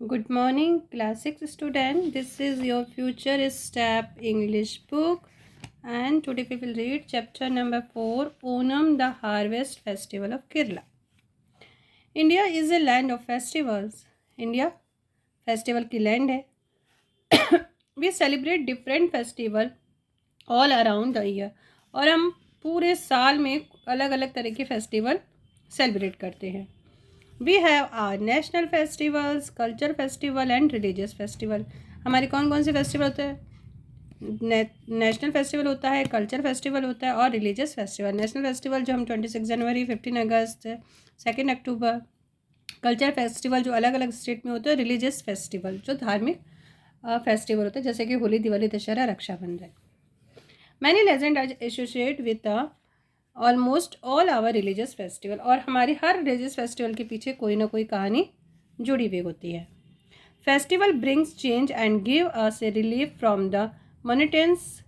Good morning, class 6 student. This is your future step English book, and today we will read chapter number 4, Onam, the harvest festival of Kerala. India is a land of festivals. India festival की land है. We celebrate different festival all around the year. और हम पूरे साल में अलग अलग तरह के फेस्टिवल सेलिब्रेट करते हैं. We have our national festivals, culture festival and religious festival. हमारे कौन कौन से फेस्टिवल होते हैं? नेशनल फेस्टिवल होता है, कल्चर फेस्टिवल होता है और रिलीजियस फेस्टिवल. नेशनल फेस्टिवल जो हम 26 जनवरी, 15 अगस्त, 2 अक्टूबर. कल्चर फेस्टिवल जो अलग अलग स्टेट में होते हैं. रिलीजियस फेस्टिवल जो धार्मिक फेस्टिवल होते हैं, जैसे कि Holi, Diwali, Dussehra, Raksha Bandhan. Many legend are associate with almost all our religious festival. और हमारी हर रिलीजियस फेस्टिवल के पीछे कोई ना कोई कहानी जुड़ी हुई होती है. Festival brings change and give us a relief from the monotonous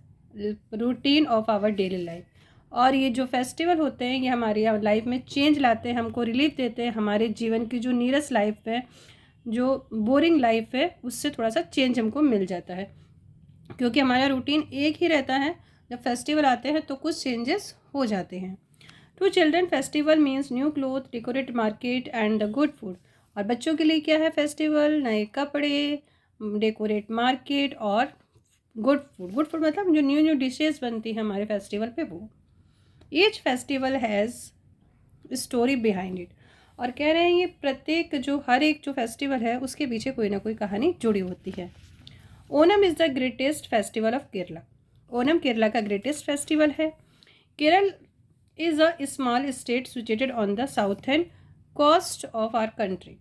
routine of our daily life. और ये जो फेस्टिवल होते हैं ये हमारी लाइफ में चेंज लाते हैं, हमको रिलीफ देते हैं. हमारे जीवन की जो नीरस लाइफ है, जो बोरिंग लाइफ है, उससे थोड़ा सा चेंज हमको मिल जाता है, क्योंकि हमारा रूटीन एक ही रहता है. जब फेस्टिवल आते हैं तो कुछ चेंजेस हो जाते हैं. To children festival means new cloth, decorate market and the good food. और बच्चों के लिए क्या है फेस्टिवल? नए कपड़े, डेकोरेट मार्केट और गुड फूड. गुड फूड मतलब जो न्यू न्यू डिशेस बनती हैं हमारे फेस्टिवल पे, वो. Each festival has story behind it. और कह रहे हैं ये प्रत्येक जो हर एक जो फेस्टिवल है उसके पीछे कोई ना कोई कहानी जुड़ी होती है. Onam is the greatest festival of Kerala. Onam Kerala का ग्रेटेस्ट फेस्टिवल है. Kerala is a small state situated on the southern coast of our country.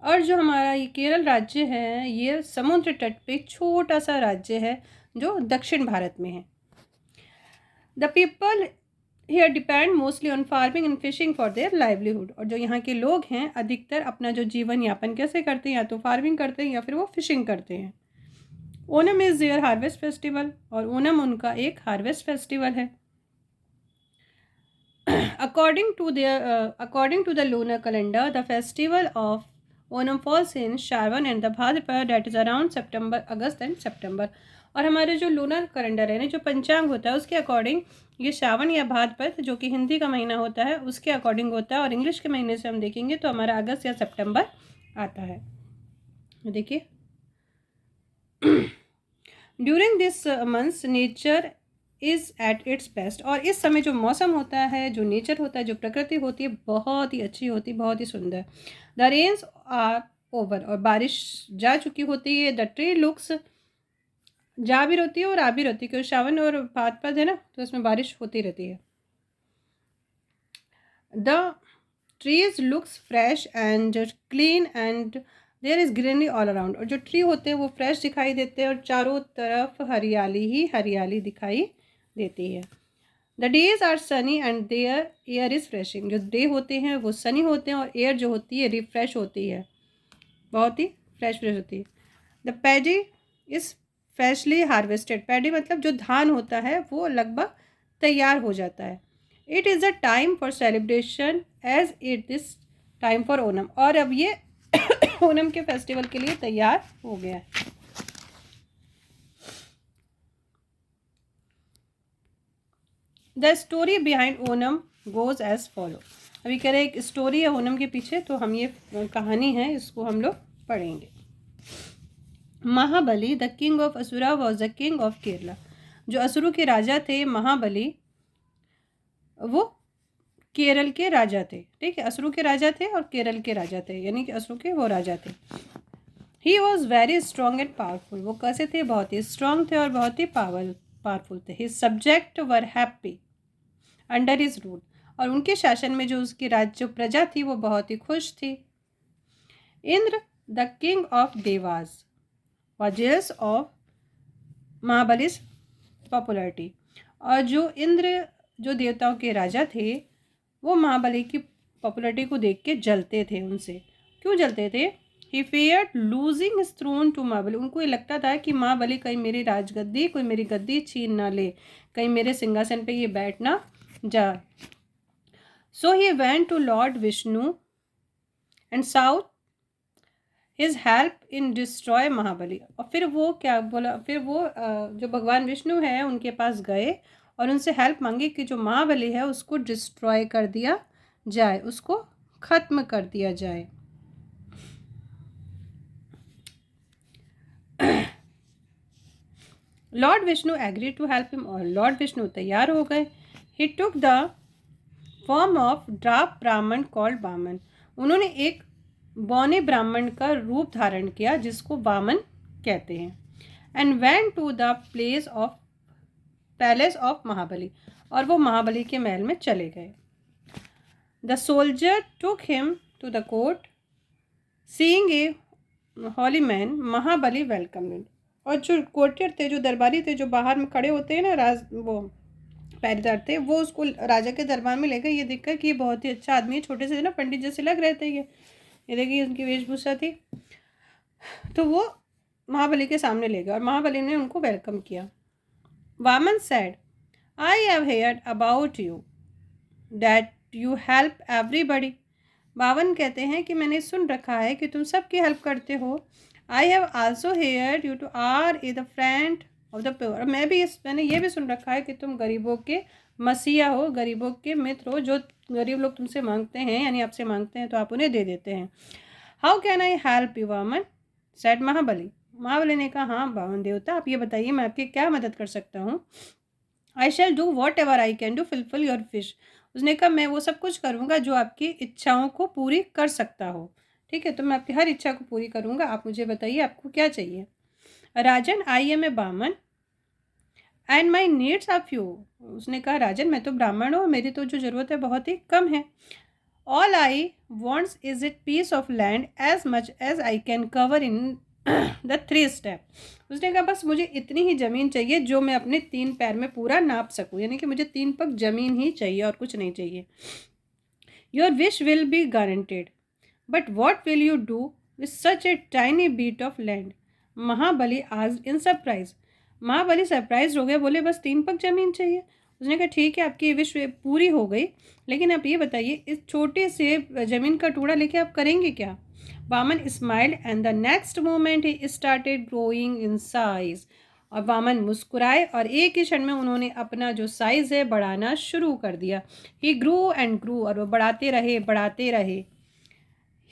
और जो हमारा ये केरल राज्य है ये समुद्र तट पे छोटा सा राज्य है जो दक्षिण भारत में है. The people here depend mostly on farming and fishing for their livelihood. और जो यहाँ के लोग हैं अधिकतर अपना जो जीवन यापन कैसे करते हैं? या तो फार्मिंग करते हैं या फिर वो फिशिंग करते हैं. Onam is their harvest festival. और ओनम उनका एक हार्वेस्ट फेस्टिवल है. According to the lunar calendar, the festival of Onam falls in Shravan and the Bhadrapada, that is around September, August and September. और हमारे जो लूनर कैलेंडर है ना, जो पंचांग होता है, उसके अकॉर्डिंग ये श्रावण या भाद्रपद जो कि हिंदी का महीना होता है उसके अकॉर्डिंग होता है. और इंग्लिश के महीने से हम देखेंगे तो हमारा अगस्त या सितंबर आता है. देखिए, during this months nature is at its best. और इस समय जो मौसम होता है, जो नेचर होता है, जो प्रकृति होती है, बहुत ही अच्छी होती है, बहुत ही सुंदर. The rains are over. और बारिश जा चुकी होती है. द ट्री लुक्स, जा भी रहती है और आ भी रहती है, क्योंकि श्रावण और भाद्रपद है ना, तो इसमें बारिश होती रहती है. The trees looks fresh and clean and there is greenery all around. और जो ट्री होते हैं वो फ्रेश दिखाई देते हैं और चारों तरफ हरियाली ही हरियाली दिखाई देती है. The days are sunny and their air is freshing. जो डे होते हैं वो सनी होते हैं और एयर जो होती है रिफ्रेश होती है, बहुत ही फ्रेश होती है. The paddy is freshly harvested. Paddy मतलब जो धान होता है वो लगभग तैयार हो जाता है. It is a time for celebration as it is time for Onam. और अब ये ओनम के फेस्टिवल के लिए तैयार हो गया है. The story behind Onam goes as follow. अभी कह रहे एक स्टोरी है ओनम के पीछे, तो हम ये कहानी है इसको हम लोग पढ़ेंगे. Mahabali the king of Asura was the king of Kerala. जो असुरों के राजा थे महाबली, वो केरल के राजा थे. ठीक है, असुरों के राजा थे और केरल के राजा थे, यानी कि असुरों के वो राजा थे. He was very strong and powerful. वो कैसे थे? बहुत ही स्ट्रॉन्ग थे और बहुत ही पावरफुल थे. His subject were happy under his rule. और उनके शासन में जो उसकी राज्य जो प्रजा थी वो बहुत ही खुश थी. Indra the king of Devas was jealous of Mahabali's popularity. और जो इंद्र जो देवताओं के राजा थे वो महाबली की पॉपुलरिटी को देख के जलते थे उनसे. क्यों जलते थे? ही feared losing his throne to महाबली. उनको ये लगता था कि महाबली कहीं मेरी राजगद्दी, कोई मेरी गद्दी छीन ना ले, कहीं मेरे सिंहासन पे ये बैठ ना जाए. So he went to Lord Vishnu and sought his help in destroy Mahabali. और फिर वो क्या बोला, फिर वो जो भगवान विष्णु है उनके पास गए और उनसे हेल्प मांगी कि जो महाबली है उसको डिस्ट्रॉय कर दिया जाए, उसको ख़त्म कर दिया जाए। Lord Vishnu agree to help him, और लॉर्ड विष्णु तैयार हो गए। He took the form of dwarf Brahmin called Vaman. उन्होंने एक बौने ब्राह्मण का रूप धारण किया जिसको वामन कहते हैं। And went to the palace of Mahabali, और वो महाबली के महल में चले गए। The soldier took him to the court, seeing a holy man Mahabali welcome. और जो कोर्टियर थे, जो दरबारी थे, जो बाहर में खड़े होते हैं ना, वो पहरेदार थे, वो उसको राजा के दरबार में ले गए। ये देखकर कि ये बहुत ही अच्छा आदमी है, छोटे से ना पंडित जैसे लग रहे थे ये देखिए उनकी वेशभूषा थी। तो वो महाबली के सामने ले गए और महाबली ने उनको वेलकम किया। Vaman said, I have heard about you that you help everybody. Vaman कहते हैं कि मैंने सुन रखा है कि तुम सबकी हेल्प करते हो। I have also heard you too are a the friend of the poor. मैंने ये भी सुन रखा है कि तुम गरीबों के मसीहा हो, गरीबों के मित्र हो, जो गरीब लोग तुमसे मांगते हैं यानी आपसे मांगते हैं तो आप उन्हें दे देते हैं। How can I help you Vaman, said Mahabali. Mahabali ने कहा, हाँ वामन देवता, आप ये बताइए मैं आपकी क्या मदद कर सकता हूँ। I shall do whatever I can do fulfil your wish. उसने कहा, मैं वो सब कुछ करूँगा जो आपकी इच्छाओं को पूरी कर सकता हो। ठीक है, तो मैं आपकी हर इच्छा को पूरी करूँगा, आप मुझे बताइए आपको क्या चाहिए। राजन, आई am a Brahmin and my needs are few. उसने कहा, राजन मैं तो ब्राह्मण हूँ, मेरी तो जो ज़रूरत है बहुत ही कम है। All I wants is it piece of land as much as I can cover in the 3 step. उसने कहा, बस मुझे इतनी ही ज़मीन चाहिए जो मैं अपने 3 पैर में पूरा नाप सकूँ, यानी कि मुझे 3 पग ज़मीन ही चाहिए और कुछ नहीं चाहिए। Your wish will be guaranteed, but what will you do with such a tiny bit of land. Mahabali asked in surprise. Mahabali surprise हो गए, बोले बस 3 पग ज़मीन चाहिए। उसने कहा, ठीक है आपकी विश पूरी हो गई, लेकिन आप ये बताइए इस छोटे से ज़मीन का टुकड़ा लेके आप करेंगे क्या। Vaman smiled and the next moment he started growing in size. और वामन मुस्कुराए और एक ही क्षण में उन्होंने अपना जो साइज़ है बढ़ाना शुरू कर दिया। ही ग्रू एंड ग्रू, और वो बढ़ाते रहे बढ़ाते रहे।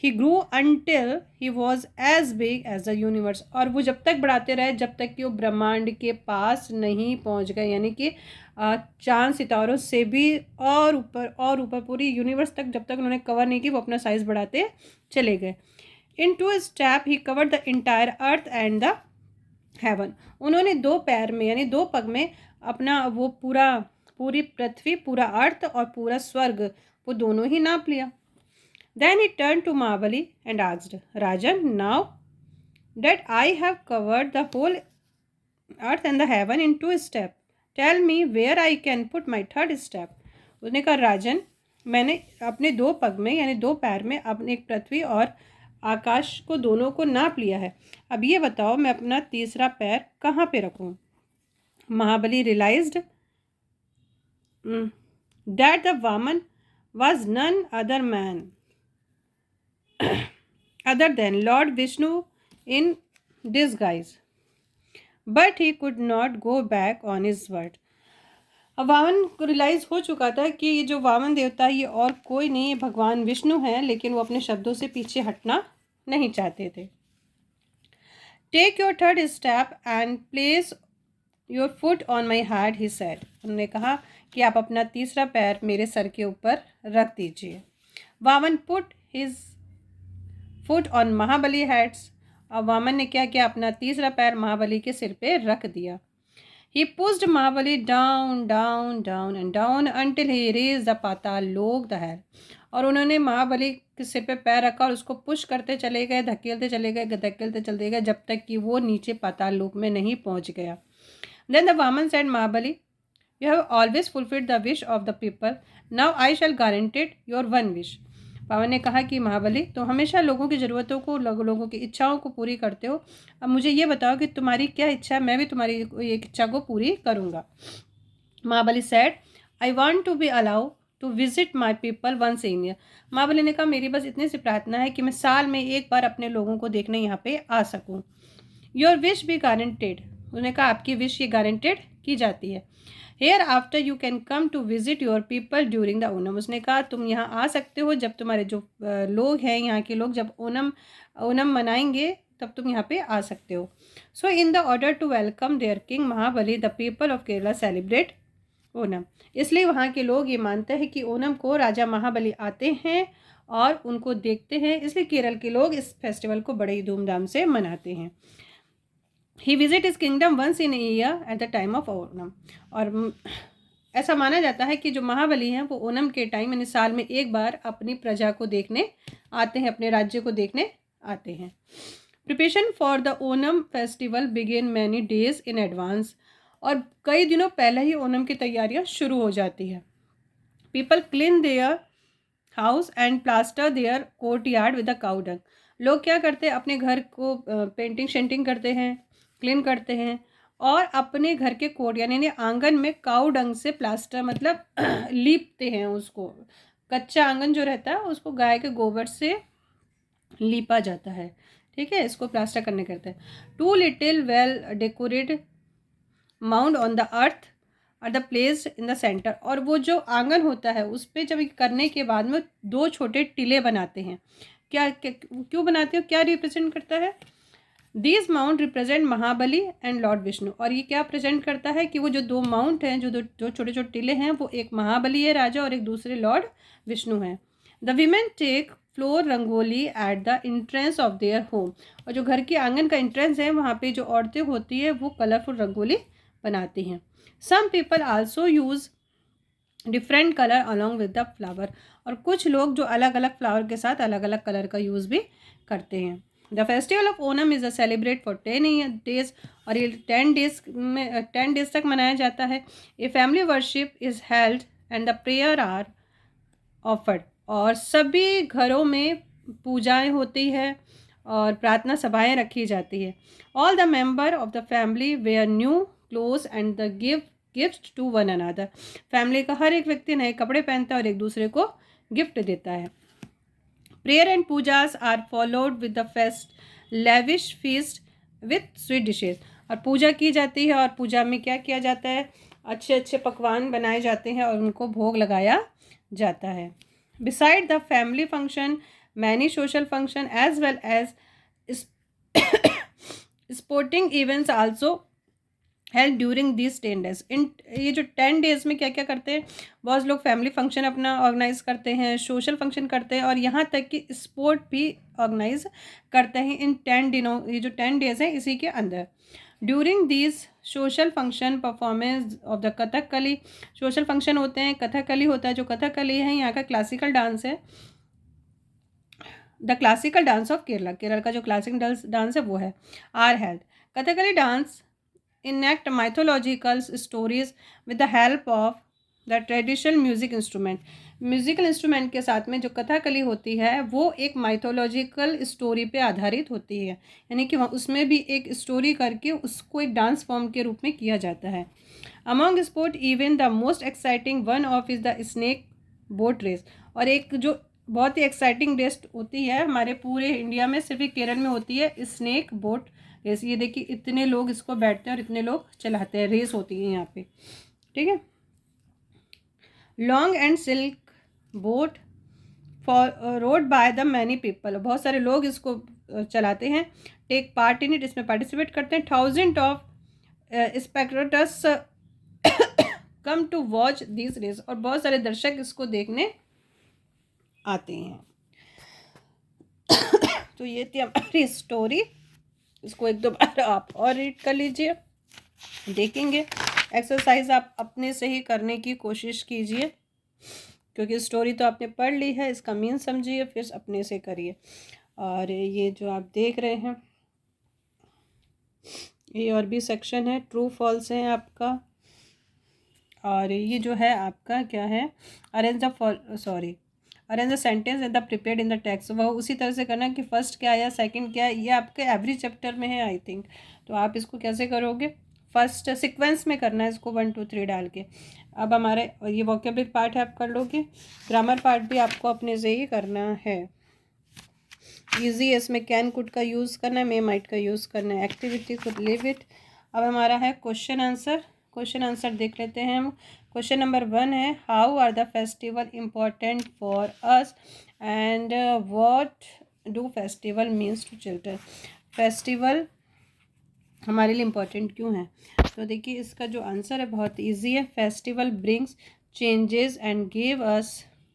He grew until he was as big as the universe. और वो जब तक बढ़ाते रहे जब तक कि वो ब्रह्मांड के पास नहीं पहुंच गए, यानी कि चांद सितारों से भी और ऊपर पूरी यूनिवर्स तक जब तक उन्होंने कवर नहीं की, वो अपना साइज बढ़ाते चले गए। इन 2 step he cover the entire earth and the haven. उन्होंने 2 पैर में यानी 2 पग में अपना वो पूरी पृथ्वी, पूरा अर्थ और पूरा स्वर्ग, वो दोनों ही नाप लिया। Then he turned to Mahabali and asked, Rajan, now that I have covered the whole earth and the heaven in 2 steps, tell me where I can put my 3rd step. उसने कहा, राजन मैंने अपने 2 पग में यानी 2 पैर में अपने एक पृथ्वी और आकाश को दोनों को नाप लिया है, अब ये बताओ मैं अपना तीसरा पैर कहाँ पे रखूँ। महाबली realized that the Vaman was none other man other than Lord Vishnu in disguise, but he could not go back on his word. अब वामन को रियलाइज हो चुका था कि ये जो वामन देवता है ये और कोई नहीं है, भगवान विष्णु है, लेकिन वो अपने शब्दों से पीछे हटना नहीं चाहते थे। Take your 3rd step and place your foot on my head, he said. उन्होंने कहा कि आप अपना तीसरा पैर मेरे सर के ऊपर रख दीजिए। Vaman put his foot on Mahabali heads. अब वामन ने क्या किया, अपना तीसरा पैर महाबली के सिर पे रख दिया। He pushed Mahabali down down down and down until he reached the Patal Lok the hello. और उन्होंने महाबली के सिर पे पैर रखा और उसको पुश करते चले गए, धकेलते चले गए जब तक कि वो नीचे पाताल लोक में नहीं पहुंच गया। Then the Vaman said, Mahabali you have always fulfilled the wish of the people, now I shall guaranteed your 1 wish. Vaman ने कहा कि महाबली तुम हमेशा लोगों की ज़रूरतों को, लोगों की इच्छाओं को पूरी करते हो, अब मुझे ये बताओ कि तुम्हारी क्या इच्छा है, मैं भी तुम्हारी एक इच्छा को पूरी करूँगा। Mahabali said, I want to be allow to visit my people once in year. Mahabali ने कहा मेरी बस इतनी सी प्रार्थना है कि मैं साल में एक बार अपने लोगों को देखने यहाँ पे आ सकूँ। योर विश बी गारंटेड, उन्होंने कहा आपकी विश ये गारंटेड की जाती है। Hereafter you can come to visit your people during the Onam, उसने कहा तुम यहाँ आ सकते हो जब तुम्हारे जो लोग हैं यहाँ के लोग जब ओनम मनाएंगे तब तुम यहाँ पे आ सकते हो। So in the order to welcome their king Mahabali the people of Kerala celebrate Onam, इसलिए वहाँ के लोग ये मानते हैं कि ओनम को राजा महाबली आते हैं और उनको देखते हैं, इसलिए केरल के लोग इस फेस्टिवल को बड़े ही धूमधाम से मनाते हैं। He visit his kingdom once in year at the time of Onam, और ऐसा माना जाता है कि जो महाबली हैं वो ओनम के टाइम यानी साल में एक बार अपनी प्रजा को देखने आते हैं, अपने राज्य को देखने आते हैं। Preparation for the Onam festival begin many days in advance, और कई दिनों पहले ही ओनम की तैयारियां शुरू हो जाती है। People clean their house and plaster their courtyard with the cow dung, लोग क्या करते हैं अपने घर को पेंटिंग शेंटिंग करते हैं, क्लीन करते हैं और अपने घर के कोर्ट यानी आंगन में काउ डंग से प्लास्टर मतलब लीपते हैं उसको, कच्चा आंगन जो रहता है उसको गाय के गोबर से लीपा जाता है, ठीक है, इसको प्लास्टर करने करते हैं। Two little well decorated mound on the earth are the place in the centre, और वो जो आंगन होता है उस पर जब करने के बाद में दो छोटे टीले बनाते हैं। क्यों बनाते हो, क्या रिप्रेजेंट करता है? These mount represent Mahabali and Lord Vishnu, और ये क्या प्रेजेंट करता है कि वो जो दो माउंट हैं, जो छोटे छोटे टीले हैं, वो एक महाबली है राजा और एक दूसरे लॉर्ड विष्णु हैं। The women take flour rangoli at the entrance of their home, और जो घर के आंगन का इंट्रेंस है वहाँ पे जो औरतें होती है वो कलरफुल रंगोली बनाती हैं। Some people also use different colour along with the flower, और कुछ लोग जो अलग अलग फ्लावर के साथ अलग अलग कलर का यूज़ भी करते हैं। The festival of Onam is a celebrate for 10 days, और ये 10 डेज तक मनाया जाता है। A family worship is held and the prayer are offered, और सभी घरों में पूजाएं होती है और प्रार्थना सभाएं रखी जाती है। All the member of the family wear new clothes and the gift to one another, family का हर एक व्यक्ति नए कपड़े पहनता है और एक दूसरे को गिफ्ट देता है। Prayer and pujas are followed with the fest lavish feast with sweet dishes, और पूजा की जाती है और पूजा में क्या किया जाता है, अच्छे अच्छे पकवान बनाए जाते हैं और उनको भोग लगाया जाता है। Beside the family function many social function as well as sporting events also held during this 10 days. इन ये जो 10 डेज में क्या क्या करते हैं, बहुत लोग फैमिली फंक्शन अपना ऑर्गेनाइज करते हैं, सोशल फंक्शन करते हैं और यहाँ तक कि स्पोर्ट भी ऑर्गेनाइज करते हैं इन 10 दिनों, ये जो 10 डेज हैं इसी के अंदर। During this social function performance of the Kathakali, social function होते हैं, कथकली होता है, जो कथकली है यहाँ का क्लासिकल डांस है, the classical dance of Kerala, Kerala का जो क्लासिकल डांस है वो है, are held. Kathakali dance enact mythological stories with the help of the traditional music instrument, musical instrument के साथ में जो कथाकली होती है वो एक माइथोलॉजिकल स्टोरी पे आधारित होती है, यानी कि उसमें भी एक स्टोरी करके उसको एक डांस फॉर्म के रूप में किया जाता है। Among sport even the most exciting one of is the snake boat race, और एक जो बहुत ही एक्साइटिंग रेस होती है हमारे पूरे इंडिया में, सिर्फ केरल में होती है, स्नेक बोट रेस। ये देखिए इतने लोग इसको बैठते हैं और इतने लोग चलाते हैं, रेस होती है यहाँ पे, ठीक है। Long and silk boat for rowed by the many people, बहुत सारे लोग इसको चलाते हैं, टेक पार्ट इन इट, इसमें पार्टिसिपेट करते हैं। Thousand of spectators come to watch this race, और बहुत सारे दर्शक इसको देखने आते हैं। तो ये थी हमारी स्टोरी, इसको एक दो बार आप और रीड कर लीजिए, देखेंगे। एक्सरसाइज आप अपने से ही करने की कोशिश कीजिए, क्योंकि स्टोरी तो आपने पढ़ ली है, इसका मीन समझिए फिर अपने से करिए। और ये जो आप देख रहे हैं ये और भी सेक्शन है, ट्रू फॉल्स है आपका, और ये जो है आपका क्या है, arrange the sentence and the prepared in the text, वह उसी तरह से करना कि फर्स्ट क्या आया, सेकंड क्या है, ये आपके एवरी चैप्टर में है आई थिंक। तो आप इसको कैसे करोगे, फर्स्ट सीक्वेंस में करना है इसको 1 2 3 डाल के। अब हमारे ये वोकेबलरी पार्ट है, आप कर लोगे। ग्रामर पार्ट भी आपको अपने से ही करना है। ईजी है, इसमें कैन कुड का यूज़ करना है, मे माइट का यूज़ करना है। Activity could live it. अब हमारा है क्वेश्चन आंसर। क्वेश्चन आंसर देख लेते हैं हम। क्वेश्चन नंबर 1 है, how are the festival important for us and what do festival means to children. Festival हमारे लिए इम्पोर्टेंट क्यों है? तो देखिए इसका जो आंसर है बहुत इजी है। Festival brings changes and give us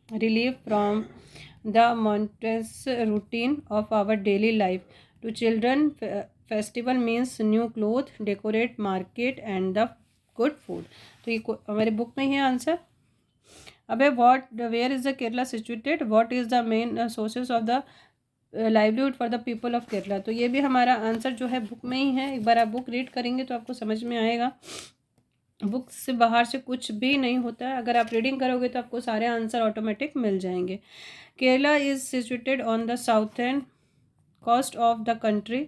relief from the monotonous routine of our daily life. To children festival means new cloth, decorate market and the good food. तो ये हमारे बुक में ही है आंसर। अब है where is the Kerala situated, what is the main sources of the livelihood for the people of Kerala. तो ये भी हमारा आंसर जो है बुक में ही है। एक बार आप बुक रीड करेंगे तो आपको समझ में आएगा। बुक से बाहर से कुछ भी नहीं होता है। अगर आप रीडिंग करोगे तो आपको सारे आंसर ऑटोमेटिक मिल जाएंगे। Kerala is situated on the southern coast of the country.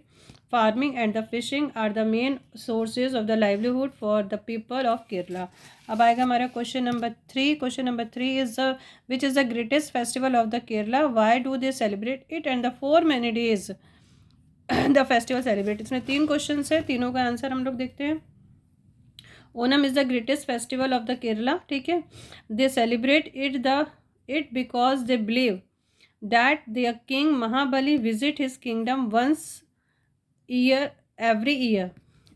Farming and the fishing are the main sources of the livelihood for the people of Kerala. अब आएगा हमारा question number 3। Question number 3 is the which is the greatest festival of the Kerala, why do they celebrate it and the for many days the festival celebrate. इसमें 3 question है, तीनों का answer हम लोग देखते हैं। Onam is the greatest festival of the Kerala, ठीक है। दे celebrate it because they believe that their king Mahabali visit his kingdom every year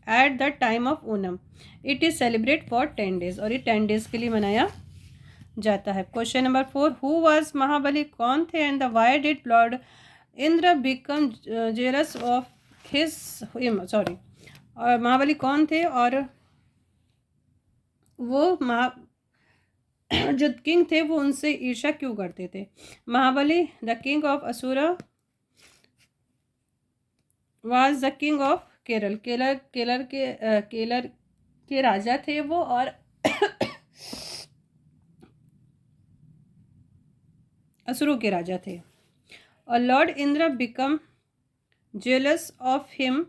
at the time of Onam. It is celebrated for 10 days और ये 10 days के लिए मनाया जाता है। Question number 4, who was महाबली, कौन थे, and why did Lord Indra become jealous of him? और महाबली कौन थे और वो जो किंग थे वो उनसे ईर्ष्या क्यों करते थे? Mahabali the king of Asura was the king of Kerala. Kerala के राजा थे वो और असुरों के राजा थे। और lord Indra become jealous of him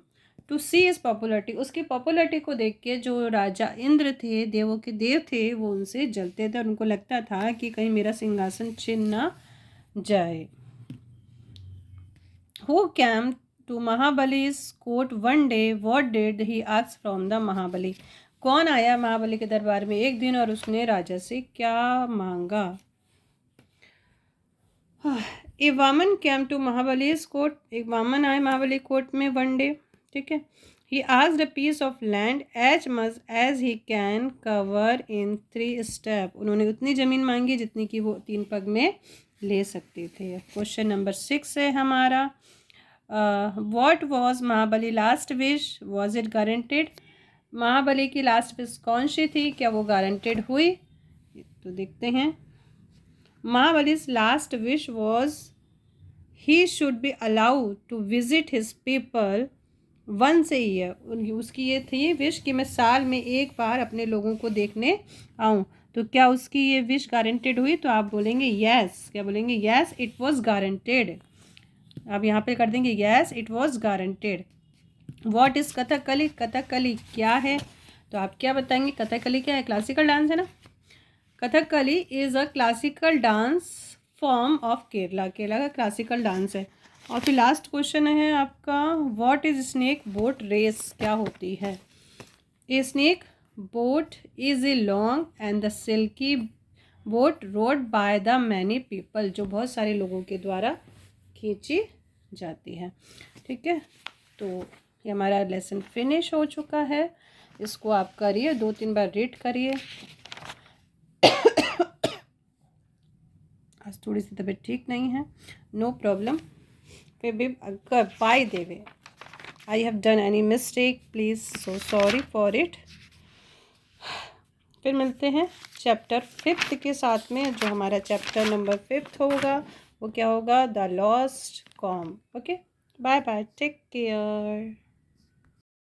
to see his popularity. उसकी पॉपुलरिटी को देख के जो राजा इंद्र थे, देवों के देव थे, वो उनसे जलते थे और उनको लगता था कि कहीं मेरा सिंहासन छिन ना जाए। Who came to Mahabali's court one day, what did he ask from the Mahabali. कौन आया महाबली के दरबार में एक दिन और उसने राजा से क्या मांगा? A Vamana came to Mahabali's court, एक वामन आए महाबली कोर्ट में वन डे, ठीक है। He asked a piece of land as much as he can cover in 3 step. उन्होंने उतनी ज़मीन मांगी जितनी कि वो 3 पग में ले सकते थे। क्वेश्चन नंबर 6 है हमारा, what was Mahabali last wish, was it guaranteed. Mahabali की लास्ट विश कौन सी थी, क्या वो गारंटेड हुई? तो देखते हैं। महाबली's last wish was he should be allowed to visit his people once a year. उसकी ये थी विश कि मैं साल में एक बार अपने लोगों को देखने आऊँ। तो क्या उसकी ये विश गारंटेड हुई? तो आप बोलेंगे यस। क्या बोलेंगे? Yes it was guaranteed. अब यहाँ पे कर देंगे yes it was guaranteed. What is Kathakali, Kathakali क्या है? तो आप क्या बताएंगे? कथकली क्या है? क्लासिकल डांस है ना। Kathakali is a classical dance form of Kerala. Kerala का क्लासिकल डांस है। और फिर लास्ट क्वेश्चन है आपका, what is snake boat race, क्या होती है? A snake boat is a long and the silky boat rowed by the many people, जो बहुत सारे लोगों के द्वारा खींची जाती है, ठीक है। तो ये हमारा लेसन फिनिश हो चुका है। इसको आप करिए, 2-3 बार रीड करिए। आज थोड़ी सी तबीयत ठीक नहीं है, नो प्रॉब्लम। फिर भी अगर by the way I have done any mistake please so sorry for it. फिर मिलते हैं चैप्टर 5 के साथ में। जो हमारा चैप्टर नंबर 5 होगा वो क्या होगा? द लॉस्ट कॉम। Okay, bye bye, take care.